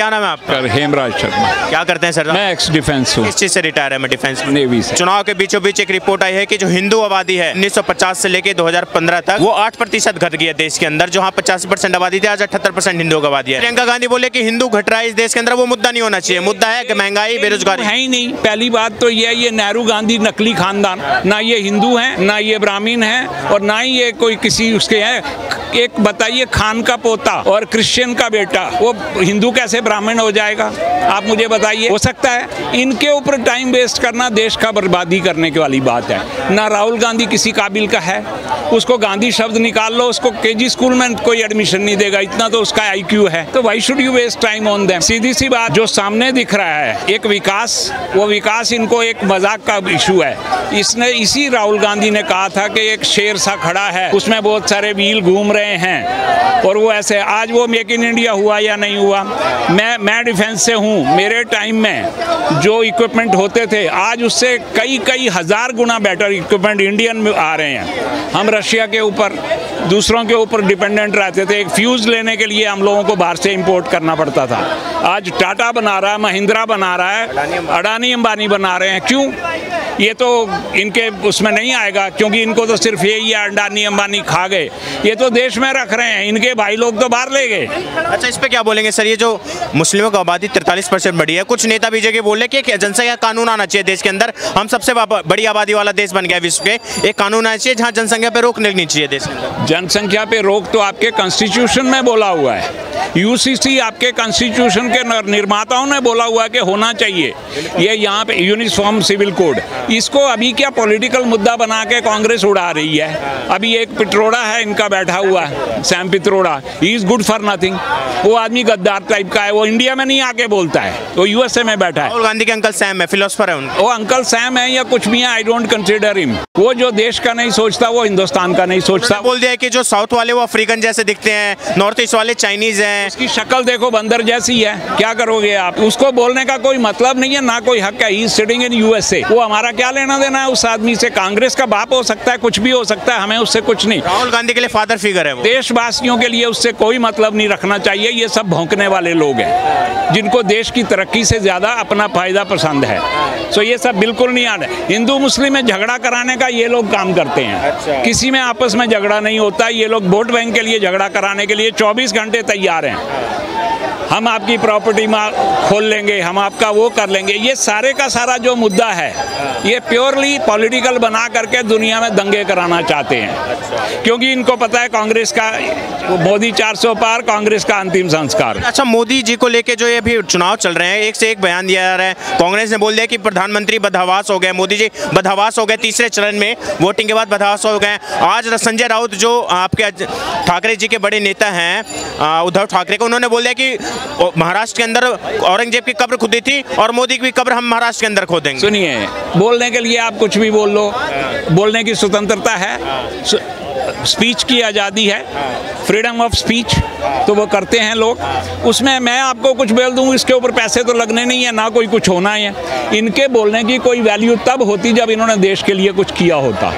क्या नाम है आपका? हेमराज शर्मा। क्या करते हैं सर? मैं एक्स डिफेंस हूँ। किस चीज से रिटायर है? मैं डिफेंस नेवी से। चुनाव के बीचों बीच एक रिपोर्ट आई है कि जो हिंदू आबादी है 1950 से लेके 2015 तक वो 8% घट गई है देश के अंदर। जहाँ 85% आबादी थी, आज 78% हिंदू की आबादी है। प्रियंका गांधी बोले कि हिंदू घट रहा है इस देश के अंदर, वो मुद्दा नहीं होना चाहिए। मुद्दा है कि महंगाई, बेरोजगारी है ही नहीं। पहली बात तो ये नेहरू गांधी नकली खानदान, ना ये हिंदू हैं, ना ये ब्राह्मण हैं, और ना ही ये कोई किसी उसके हैं। एक बताइए, खान का पोता और क्रिश्चियन का बेटा, वो हिंदू कैसे ब्राह्मण हो जाएगा? आप मुझे बताइए। हो सकता है इनके ऊपर टाइम वेस्ट करना देश का बर्बादी करने की वाली बात है। ना राहुल गांधी किसी काबिल का है, उसको गांधी शब्द निकाल लो, उसको केजी स्कूल में कोई एडमिशन नहीं देगा, इतना तो उसका IQ है। तो why should you waste time on them? सीधी सी बात, जो सामने दिख रहा है एक विकास, वो विकास इनको एक मजाक का इशू है। इसी राहुल गांधी ने कहा था कि एक शेर सा खड़ा है, उसमें बहुत सारे व्हील घूम रहे हैं, और वो ऐसे। आज वो मेक इन इंडिया हुआ या नहीं हुआ? मैं डिफेंस से हूँ। मेरे टाइम में जो इक्विपमेंट होते थे, आज उससे कई हजार गुना बेटर इक्विपमेंट इंडियन में आ रहे हैं। हम रशिया के ऊपर, दूसरों के ऊपर डिपेंडेंट रहते थे। एक फ्यूज लेने के लिए हम लोगों को बाहर से इंपोर्ट करना पड़ता था। आज टाटा बना रहा है, महिंद्रा बना रहा है, अडानी अंबानी बना रहे हैं। क्यों? ये तो इनके उसमें नहीं आएगा, क्योंकि इनको तो सिर्फ यही अडानी अंबानी खा गए। ये तो देश में रख रहे हैं, इनके भाई लोग तो बाहर ले गए। अच्छा, इस पे क्या बोलेंगे सर? ये जो मुस्लिमों की आबादी 43% बढ़ी है, कुछ नेता बीजेपी बोले कि जनसंख्या कानून आना चाहिए देश के अंदर। हम सबसे बड़ी आबादी वाला देश बन गया विश्व के, एक कानून आना चाहिए जहाँ जनसंख्या पे रोक लगनी चाहिए देश के अंदर। जनसंख्या पे रोक तो आपके कॉन्स्टिट्यूशन में बोला हुआ है। UCC आपके कॉन्स्टिट्यूशन के निर्माताओं ने बोला हुआ है कि होना चाहिए। ये यहाँ पे यूनिफॉर्म सिविल कोड, इसको अभी क्या पॉलिटिकल मुद्दा बना के कांग्रेस उड़ा रही है। अभी एक पित्रोड़ा है इनका बैठा हुआ है, Sam Pitroda, he is good for nothing. वो आदमी गद्दार टाइप का है, वो इंडिया में नहीं आके बोलता है, वो USA में बैठा है। राहुल गांधी के अंकल सैम है, फिलोसफर है उनका। वो अंकल सैम है या कुछ भी है, आई डोंट कंसिडर हिम। वो जो देश का नहीं सोचता, वो हिंदुस्तान का नहीं सोचता। बोल दिया है कि जो साउथ वाले वो अफ्रीकन जैसे दिखते हैं, नॉर्थ ईस्ट वाले चाइनीज हैं। उसकी शक्ल देखो, बंदर जैसी है, क्या करोगे आप? उसको बोलने का कोई मतलब नहीं है, ना कोई हक है। He is sitting in USA। वो हमारा क्या लेना देना है उस आदमी से? कांग्रेस का बाप हो सकता है, कुछ भी हो सकता है, हमें उससे कुछ नहीं। राहुल गांधी के लिए फादर फिगर है वो। देशवासियों के लिए उससे कोई मतलब नहीं रखना चाहिए। ये सब भौंकने वाले लोग हैं, जिनको देश की तरक्की से ज्यादा अपना फायदा पसंद है। सो ये सब बिल्कुल नहीं आना। हिंदू मुस्लिम में झगड़ा कराने का ये लोग काम करते हैं। किसी में आपस में झगड़ा नहीं होता। ये लोग वोट बैंक के लिए झगड़ा कराने के लिए 24 घंटे तैयार हैं। हम आपकी प्रॉपर्टी खोल लेंगे, हम आपका वो कर लेंगे। ये सारे का सारा जो मुद्दा है, ये प्योरली पॉलिटिकल बना करके दुनिया में दंगे कराना चाहते हैं, क्योंकि इनको पता है कांग्रेस का मोदी 400 पार, कांग्रेस का अंतिम संस्कार। अच्छा, मोदी जी को लेके जो ये अभी चुनाव चल रहे हैं, एक से एक बयान दिया जा रहा है। कांग्रेस ने बोल दिया कि प्रधानमंत्री बदहवास हो गए, मोदी जी बदहवास हो गए, तीसरे चरण में वोटिंग के बाद बदहवास हो गए। आज संजय राउत जो आपके ठाकरे जी के बड़े नेता हैं, उद्धव ठाकरे को, उन्होंने बोल दिया कि महाराष्ट्र के अंदर औरंगजेब की कब्र खुदी थी और मोदी की भी कब्र हम महाराष्ट्र के अंदर खोदेंगे। सुनिए, बोलने के लिए आप कुछ भी बोल लो, बोलने की स्वतंत्रता है, स्पीच की आज़ादी है, फ्रीडम ऑफ स्पीच, तो वो करते हैं लोग। उसमें मैं आपको कुछ बोल दूँ, इसके ऊपर पैसे तो लगने नहीं है, ना कोई कुछ होना है। इनके बोलने की कोई वैल्यू तब होती जब इन्होंने देश के लिए कुछ किया होता।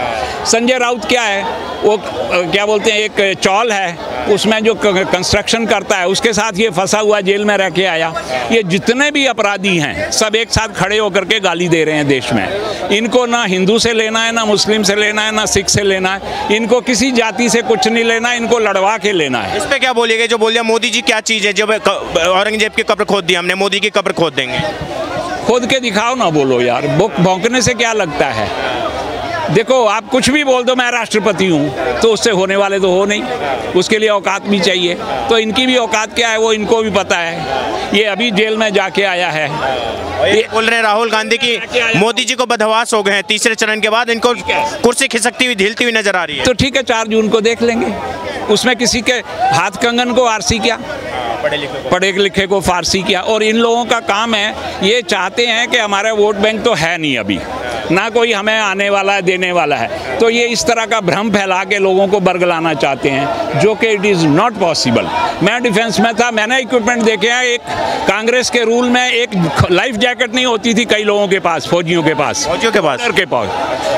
संजय राउत क्या है? वो क्या बोलते हैं, एक चौल है, उसमें जो कंस्ट्रक्शन करता है, उसके साथ ये फंसा हुआ जेल में रह के आया। ये जितने भी अपराधी हैं, सब एक साथ खड़े होकर के गाली दे रहे हैं देश में। इनको ना हिंदू से लेना है, ना मुस्लिम से लेना है, ना सिख से लेना है। इनको किसी जाति से कुछ नहीं लेना, इनको लड़वा के लेना है। इस पे क्या बोलिएगा जो बोल दिया मोदी जी क्या चीज़ है? जब औरंगजेब की कब्र खोद दी हमने, मोदी की कब्र खोद देंगे। खोद के दिखाओ ना, बोलो यार। भौंकने से क्या लगता है? देखो, आप कुछ भी बोल दो मैं राष्ट्रपति हूँ, तो उससे होने वाले तो हो नहीं, उसके लिए औकात भी चाहिए। तो इनकी भी औकात क्या है वो इनको भी पता है। ये अभी जेल में जाके आया है। ये बोल रहे हैं राहुल गांधी की मोदी जी को बदहवास हो गए हैं, तीसरे चरण के बाद इनको कुर्सी खिसकती हुई, ढीलती हुई नजर आ रही है। तो ठीक है, 4 जून को देख लेंगे। उसमें किसी के हाथ कंगन को आरसी क्या, पढ़े लिखे को फारसी क्या। और इन लोगों का काम है, ये चाहते हैं कि हमारा वोट बैंक तो है नहीं अभी, ना कोई हमें आने वाला है, देने वाला है। तो ये इस तरह का भ्रम फैला के लोगों को बरगलाना चाहते हैं, जो कि इट इज़ नॉट पॉसिबल। मैं डिफेंस में था, मैंने इक्विपमेंट देखे हैं। एक कांग्रेस के रूल में एक लाइफ जैकेट नहीं होती थी कई लोगों के पास, फौजियों के पास।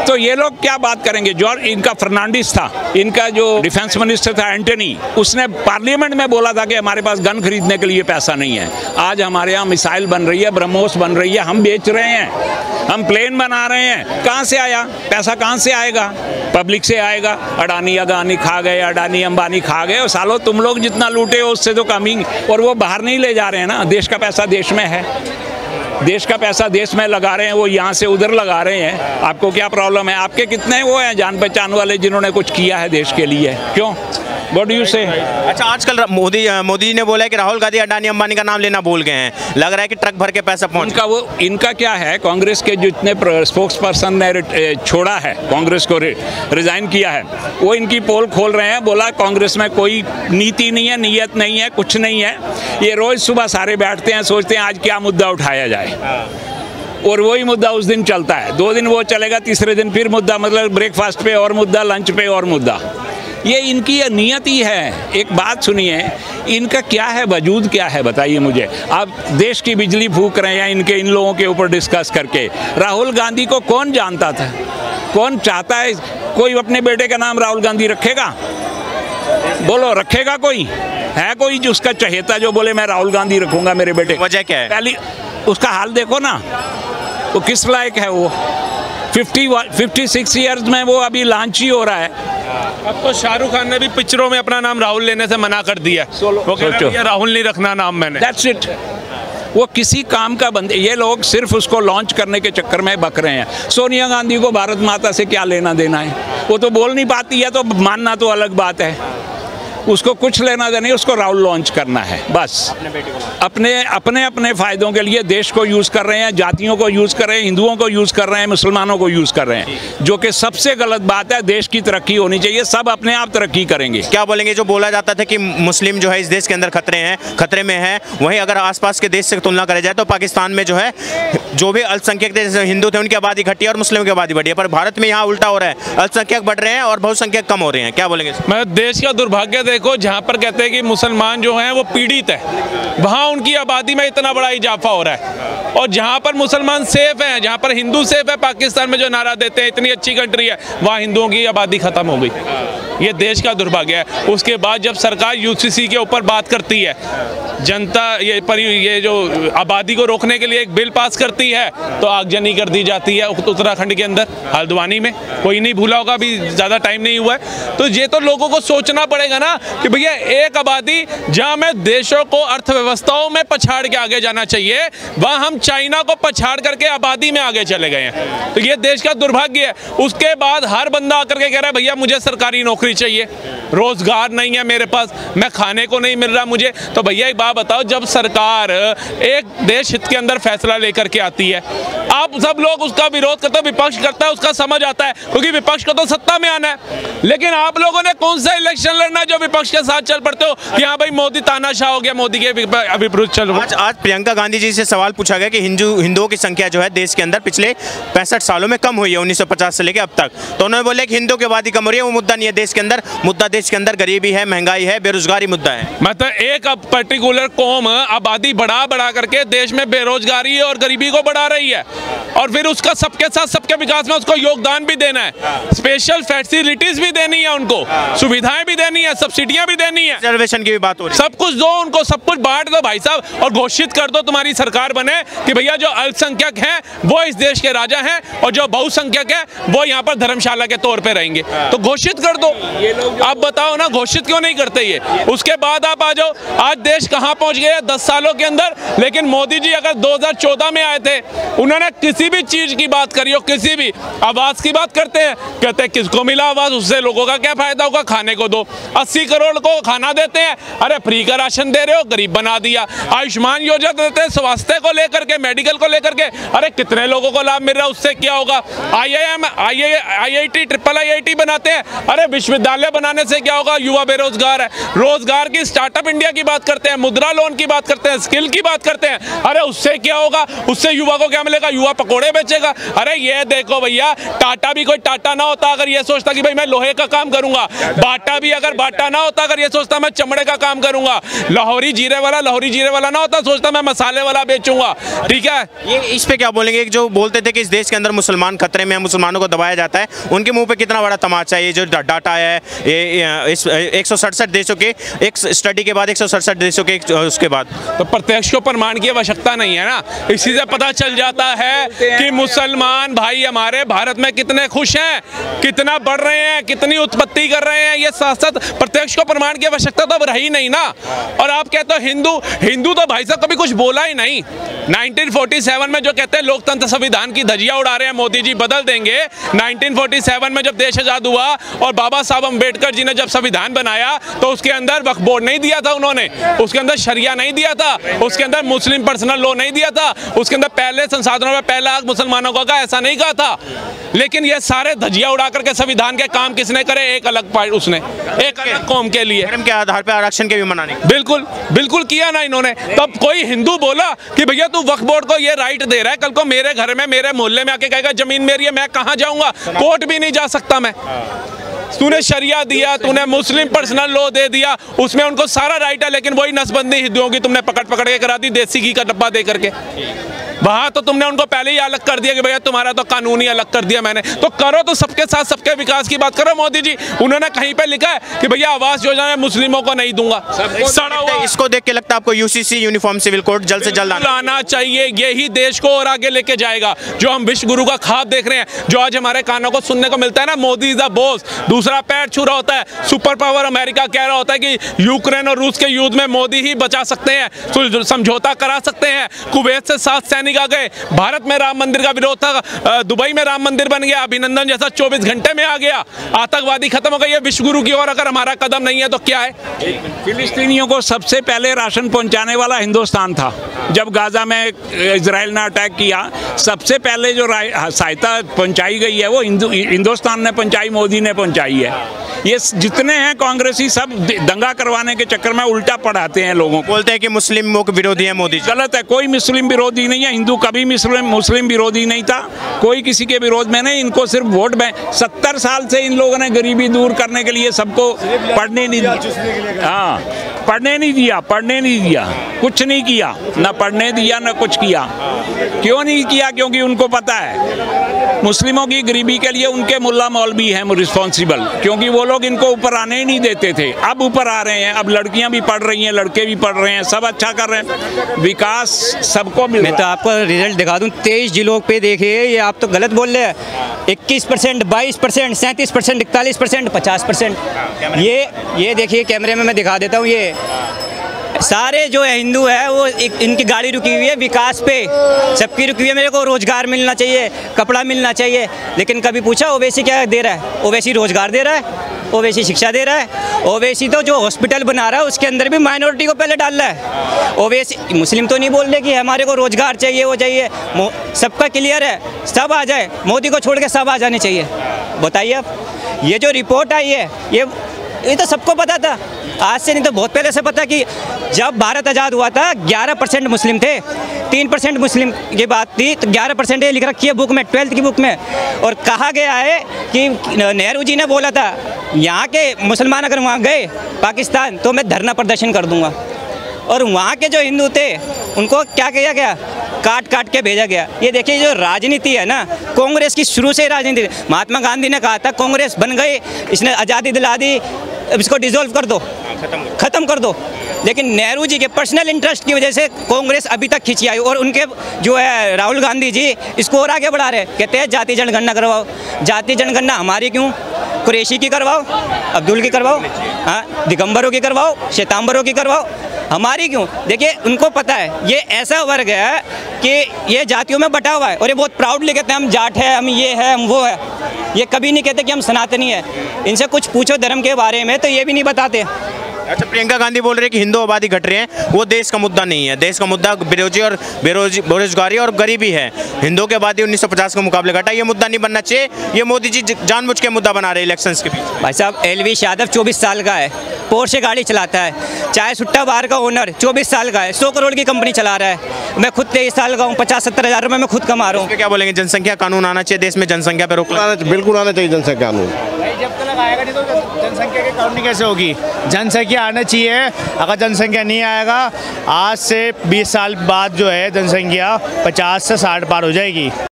तो ये लोग क्या बात करेंगे? जॉर्ज, इनका फर्नांडिस था, इनका जो डिफेंस मिनिस्टर था एंटनी, उसने पार्लियामेंट में बोला था कि हमारे पास गन खरीदने के लिए पैसा नहीं है। आज हमारे यहाँ मिसाइल बन रही है, ब्रह्मोस बन रही है, हम बेच रहे हैं, हम प्लेन बना रहे हैं। कहाँ से आया पैसा? कहाँ से आएगा? पब्लिक से आएगा। अडानी अगानी खा गए, अडानी अंबानी खा गए, और सालों तुम लोग जितना लूटे हो उससे तो कम ही। और वो बाहर नहीं ले जा रहे हैं ना, देश का पैसा देश में है, देश का पैसा देश में लगा रहे हैं, वो यहाँ से उधर लगा रहे हैं। आपको क्या प्रॉब्लम है? आपके कितने वो हैं जान पहचान वाले जिन्होंने कुछ किया है देश के लिए? क्यों? व्हाट डू यू से? अच्छा, आजकल मोदी जी ने बोला है कि राहुल गांधी अडानी अंबानी का नाम लेना भूल गए हैं, लग रहा है कि ट्रक भर के पैसा पहुंच। इनका क्या है, कांग्रेस के जितने स्पोक्स पर्सन ने छोड़ा है, कांग्रेस को रिजाइन किया है, वो इनकी पोल खोल रहे हैं। बोला कांग्रेस में कोई नीति नहीं है, नीयत नहीं है, कुछ नहीं है। ये रोज सुबह सारे बैठते हैं, सोचते हैं आज क्या मुद्दा उठाया जाए, और वही मुद्दा उस दिन चलता है। 2 दिन वो चलेगा, तीसरे दिन फिर मुद्दा, मतलब ब्रेकफास्ट पे और मुद्दा, लंच पे और मुद्दा। ये इनकी नियत ही है। एक बात सुनिए, इनका क्या है, वजूद क्या है, बताइए मुझे। आप देश की बिजली फूक रहे हैं इनके इन लोगों के ऊपर डिस्कस करके। राहुल गांधी को कौन जानता था? कौन चाहता है कोई अपने बेटे का नाम राहुल गांधी रखेगा? बोलो, रखेगा कोई? है कोई जो उसका चहेता जो बोले मैं राहुल गांधी रखूंगा मेरे बेटे? वजह क्या है? पहली उसका हाल देखो ना, वो किस लायक है। वो 56 ईयर्स में वो अभी लांची हो रहा है। अब तो शाहरुख खान ने भी पिक्चरों में अपना नाम राहुल लेने से मना कर दिया। वो कह रहे हैं राहुल नहीं रखना नाम मैंने। That's it। वो किसी काम का बंदे, ये लोग सिर्फ उसको लॉन्च करने के चक्कर में बक रहे हैं। सोनिया गांधी को भारत माता से क्या लेना देना है? वो तो बोल नहीं पाती है, तो मानना तो अलग बात है। उसको कुछ लेना देना नहीं, उसको राहुल लॉन्च करना है बस। अपने फायदों के लिए देश को यूज़ कर रहे हैं, जातियों को यूज़ कर रहे हैं, हिंदुओं को यूज़ कर रहे हैं, मुसलमानों को यूज़ कर रहे हैं, जो कि सबसे गलत बात है। देश की तरक्की होनी चाहिए, सब अपने आप तरक्की करेंगे। क्या बोलेंगे, जो बोला जाता था कि मुस्लिम जो है इस देश के अंदर खतरे में है, वहीं अगर आसपास के देश से तुलना करें जाए तो पाकिस्तान में जो है जो भी अल्पसंख्यक जैसे हिंदू थे उनकी आबादी घटी है और मुस्लिम की आबादी बढ़ी है, पर भारत में यहाँ उल्टा हो रहा है, अल्पसंख्यक बढ़ रहे हैं और बहुसंख्यक कम हो रहे हैं। क्या बोलेंगे? मैं देश का दुर्भाग्य देखो, जहाँ पर कहते हैं कि मुसलमान जो हैं वो पीड़ित है, वहाँ उनकी आबादी में इतना बड़ा इजाफा हो रहा है। और जहाँ पर मुसलमान सेफ हैं, जहाँ पर हिंदू सेफ है, पाकिस्तान में जो नारा देते हैं इतनी अच्छी कंट्री है, वहाँ हिंदुओं की आबादी खत्म हो गई। ये देश का दुर्भाग्य है। उसके बाद जब सरकार यूसीसी के ऊपर बात करती है, जनता ये जो आबादी को रोकने के लिए एक बिल पास करती है, तो आगजनी कर दी जाती है उत्तराखंड के अंदर हल्द्वानी में। कोई नहीं भूला होगा, अभी ज़्यादा टाइम नहीं हुआ है। तो ये तो लोगों को सोचना पड़ेगा ना कि भैया एक आबादी जहाँ में देशों को अर्थव्यवस्थाओं में पछाड़ के आगे जाना चाहिए, वहाँ हम चाइना को पछाड़ करके आबादी में आगे चले गए हैं। तो ये देश का दुर्भाग्य है। उसके बाद हर बंदा आकर के कह रहा है भैया मुझे सरकारी नौकरी चाहिए, रोजगार नहीं है मेरे पास, मैं खाने को नहीं मिल रहा मुझे। तो भैया एक बात बताओ, जब सरकार एक देश हित के अंदर फैसला लेकर के आती है, आप सब लोग उसका विरोध करते हो, विपक्ष करता है, उसका समझ आता है, क्योंकि विपक्ष को तो सत्ता में आना है। लेकिन आप लोगों ने कौन सा इलेक्शन लड़ना है जो विपक्ष के साथ चल पड़ते हो कि हाँ भाई मोदी तानाशाह हो गया, मोदी के विरुद्ध चल। आज प्रियंका गांधी जी से सवाल पूछा गया कि हिंदुओं की संख्या जो है देश के अंदर पिछले 65 सालों में कम हुई है, 1950 से लेकर अब तक। तो उन्होंने बोला कि हिंदुओं की आबादी कम हो रही है, वो मुद्दा नहीं है देश के अंदर। मुद्दा देश के अंदर गरीबी है, महंगाई है, बेरोजगारी मुद्दा है। मतलब एक पर्टिकुलर कौम आबादी बढ़ा करके देश में बेरोजगारी और गरीबी को बढ़ा रही है, और फिर उसका सबके साथ सबके विकास में उसको योगदान भी देना है, स्पेशल फैसिलिटीज भी देनी है, उनको सुविधाएं भी देनी है, सब्सिडियां भी देनी है, रिजर्वेशन की भी बात हो रही है। सब कुछ दो उनको, सब कुछ बांट दो भाई साहब, और घोषित कर दो तुम्हारी सरकार बने कि भैया जो अल्पसंख्यक हैं वो इस देश के राजा हैं और जो बहुसंख्यक है वो यहाँ पर धर्मशाला के तौर पे रहेंगे। तो घोषित कर दो। आप बताओ ना, घोषित क्यों नहीं करते ये? उसके बाद आप आ जाओ, आज देश कहाँ पहुंच गया 10 सालों के अंदर। लेकिन मोदी जी अगर 2014 में आए थे, उन्होंने किसी भी चीज की बात करी हो, किसी भी आवास की बात करते हैं, कहते हैं किसको मिला आवास, उससे लोगों का क्या फायदा होगा, खाने को दो। 80 करोड़ को खाना देते हैं, अरे फ्री का राशन दे रहे हो, गरीब बना दिया। आयुष्मान योजना देते हैं स्वास्थ्य को लेकर के, मेडिकल को लेकर के, अरे कितने लोगों को लाभ मिल रहा है, उससे क्या होगा। IIT IIIT बनाते हैं, अरे विश्वविद्यालय बनाने से क्या होगा, युवा बेरोजगार है। रोजगार की स्टार्टअप इंडिया की बात करते हैं, मुद्रा लोन की बात करते हैं, स्किल की बात करते हैं, अरे उससे क्या होगा, उससे युवा को क्या मिलेगा, युवा पकोड़े बेचेगा। अरे ये देखो भैया, टाटा भी कोई टाटा ना होता अगर ये सोचता कि भाई मैं लोहे का काम करूंगा, बाटा भी अगर बाटा ना होता अगर ये सोचता मैं चमड़े का काम करूंगा, लाहौरी जीरे वाला ना होता सोचता मैं मसाले वाला बेचूंगा। ठीक है, ये इस पे क्या बोलेंगे? जो बोलते थे कि इस देश के अंदर मुसलमान खतरे में है, मुसलमानों को दबाया जाता है, उनके मुंह पे कितना बड़ा तमाचा है ये जो डाटा आया है ये इस 167 देशों के एक स्टडी के बाद, 167 देशों के उसके बाद। तो प्रत्यक्ष को प्रमाण की आवश्यकता नहीं है ना, इसी से पता चल जाता है कि मुसलमान भाई हमारे भारत में कितने खुश हैं, कितना बढ़ रहे हैं, कितनी उत्पत्ति कर रहे हैं। ये साथ साथ प्रत्यक्ष को प्रमाण की आवश्यकता तो अब रही नहीं ना। और आप कहते हो हिंदू तो भाई साहब कभी कुछ बोला ही नहीं। 1947 में जो कहते हैं लोकतंत्र संविधान की धज्जियां उड़ा रहे हैं मोदी जी, बदल देंगे। 1947 में जब देश आजाद हुआ और बाबा साहब अम्बेडकर जी ने जब संविधान बनाया तो उसके अंदर वक्फ बोर्ड नहीं दिया था उन्होंने, उसके अंदर शरिया नहीं दिया था, उसके अंदर मुस्लिम पर्सनल लॉ नहीं दिया था, उसके अंदर पहले संसाधनों में पहला हक मुसलमानों का ऐसा नहीं कहा था। लेकिन ये सारे धज्जियां उड़ा करके संविधान के काम किसने करे? एक अलग पार्टी, उसने एक अलग कौम के लिए धर्म के आधार पर आरक्षण के भी मनाने, बिल्कुल किया ना इन्होंने। तब कोई हिंदू बोला कि भैया तू वक्फ बोर्ड को ये राइट दे रहा है, कल को मेरे घर में मेरे मोहल्ले में आके कहेगा जमीन मेरी है, मैं कहां जाऊंगा? कोर्ट भी नहीं जा सकता मैं। तूने शरिया दिया, तूने मुस्लिम पर्सनल लॉ दे दिया, उसमें उनको सारा राइट है, लेकिन वही नसबंदी हिंदुओं की तुमने पकड़ के करा दी देसी घी का डब्बा दे करके। वहां तो तुमने उनको पहले ही अलग कर दिया कि भैया तुम्हारा तो कानून ही अलग कर दिया मैंने। तो करो तो सबके साथ सबके विकास की बात करो। मोदी जी उन्होंने कहीं पे लिखा है कि भैया आवास योजना में मुस्लिमों को नहीं दूंगा। इसको देख के लगता है आपको यूसीसी यूनिफॉर्म सिविल कोड जल्द से जल्द आना चाहिए। यही देश को और आगे लेके जाएगा। जो हम विश्व गुरु का ख्वाब देख रहे हैं, जो आज हमारे कानों को सुनने को मिलता है ना, मोदी इज द बॉस, दूसरा पैर छू रहा होता है, सुपर पावर अमेरिका कह रहा होता है कि यूक्रेन और रूस के युद्ध में मोदी ही बचा सकते हैं, समझौता करा सकते हैं। कुवैत से 7 सैनिक आ गए, भारत में राम मंदिर का विरोध था, दुबई में राम मंदिर बन गया, अभिनंदन जैसा 24 घंटे में आ गया, आतंकवादी खत्म हो गए। ये विश्व गुरु की ओर अगर हमारा कदम नहीं है तो क्या है? फिलिस्तीनियों को सबसे पहले राशन पहुंचाने वाला हिंदुस्तान था। जब गाजा में इजराइल ने अटैक किया, सबसे पहले जो सहायता पहुंचाई गई है वो हिंदुस्तान ने पहुंचाई, मोदी ने पहुंचाई है। ये जितने हैं कांग्रेसी सब दंगा करवाने के चक्कर में उल्टा पढ़ाते हैं लोगों को। बोलते हैं कि मुस्लिमों के विरोधी है मोदी। गलत है, कोई मुस्लिम विरोधी नहीं है। हिंदू कभी मुस्लिम विरोधी नहीं था, कोई किसी के विरोध में नहीं। इनको सिर्फ वोट बैंक, 70 साल से इन लोगों ने गरीबी दूर करने के लिए सबको पढ़ने नहीं दिया। हाँ, पढ़ने नहीं दिया, कुछ नहीं किया, ना पढ़ने दिया ना कुछ किया। क्यों नहीं किया? क्योंकि उनको पता है मुस्लिमों की गरीबी के लिए उनके मुल्ला मौलवी हैं रिस्पॉन्सिबल, क्योंकि वो लोग इनको ऊपर आने ही नहीं देते थे। अब ऊपर आ रहे हैं, अब लड़कियां भी पढ़ रही हैं, लड़के भी पढ़ रहे हैं, सब अच्छा कर रहे हैं, विकास सबको मिल रहा है। मैं तो आपको रिजल्ट दिखा दूं, 23 जिलों पे देखिए, ये आप तो गलत बोल रहे हैं। 21%, 22%, 37%, 41%, 50%। ये देखिए कैमरे में मैं दिखा देता हूँ। ये सारे जो है हिंदू है वो इनकी गाड़ी रुकी हुई है विकास पे, सबकी रुकी हुई है। मेरे को रोजगार मिलना चाहिए, कपड़ा मिलना चाहिए, लेकिन कभी पूछा ओवैसी क्या दे रहा है? ओवैसी रोजगार दे रहा है, ओवैसी शिक्षा दे रहा है। ओवैसी तो जो हॉस्पिटल बना रहा है उसके अंदर भी माइनॉरिटी को पहले डाल रहा है। ओवैसी मुस्लिम तो नहीं बोल रहे कि हमारे को रोजगार चाहिए, वो चाहिए। सबका क्लियर है, सब आ जाए, मोदी को छोड़ के सब आ जाने चाहिए। बताइए आप, ये जो रिपोर्ट आई है ये तो सबको पता था, आज से नहीं तो बहुत पहले से पता कि जब भारत आज़ाद हुआ था 11% मुस्लिम थे, 3% मुस्लिम की बात थी, तो 11% ये लिख रखी है बुक में, 12th की बुक में। और कहा गया है कि नेहरू जी ने बोला था यहाँ के मुसलमान अगर वहाँ गए पाकिस्तान तो मैं धरना प्रदर्शन कर दूँगा। और वहाँ के जो हिंदू थे उनको क्या किया गया? काट के भेजा गया। ये देखिए जो राजनीति है ना, कांग्रेस की शुरू से राजनीति। महात्मा गांधी ने कहा था कांग्रेस बन गई, इसने आज़ादी दिला दी, इसको डिसॉल्व कर दो, ख़त्म कर दो। लेकिन नेहरू जी के पर्सनल इंटरेस्ट की वजह से कांग्रेस अभी तक खिंची आई। और उनके जो है राहुल गांधी जी इसको और आगे बढ़ा रहे, कहते हैं जाति जनगणना करवाओ। जाति जनगणना हमारी क्यों? कुरैशी की करवाओ, अब्दुल की करवाओ, हाँ, दिगंबरों की करवाओ, श्वेतांबरों की करवाओ, हमारी क्यों? देखिए उनको पता है ये ऐसा वर्ग है कि ये जातियों में बटा हुआ है, और ये बहुत प्राउडली कहते हैं हम जाट है, हम ये है, हम वो है। ये कभी नहीं कहते कि हम सनातनी है। इनसे कुछ पूछो धर्म के बारे में तो ये भी नहीं बताते। अच्छा, प्रियंका गांधी बोल रहे हैं कि हिंदू आबादी घट रही है, वो देश का मुद्दा नहीं है। देश का मुद्दा बेरोजगारी और गरीबी है। हिंदुओं की आबादी 1950 के मुकाबले घटा, ये मुद्दा नहीं बनना चाहिए। ये मोदी जी जानबूझ के मुद्दा बना रहे हैं इलेक्शंस के बीच। भाई साहब, एलवी यादव 24 साल का है, पोर्शे गाड़ी चलाता है। चाय सुट्टा बार का ओनर 24 साल का है, 100 करोड़ की कंपनी चला रहा है। मैं खुद 23 साल का हूँ, 50-70 हज़ार रुपये मैं खुद कमा रहा हूँ। क्या बोलेंगे? जनसंख्या कानून आना चाहिए देश में, जनसंख्या पर रोक बिल्कुल आना चाहिए जनसंख्या कानून। जब तक आएगा नहीं तो जनसंख्या की काउंटिंग कैसे होगी? जनसंख्या आना चाहिए। अगर जनसंख्या नहीं आएगा, आज से 20 साल बाद जो है जनसंख्या 50 से 60 पार हो जाएगी।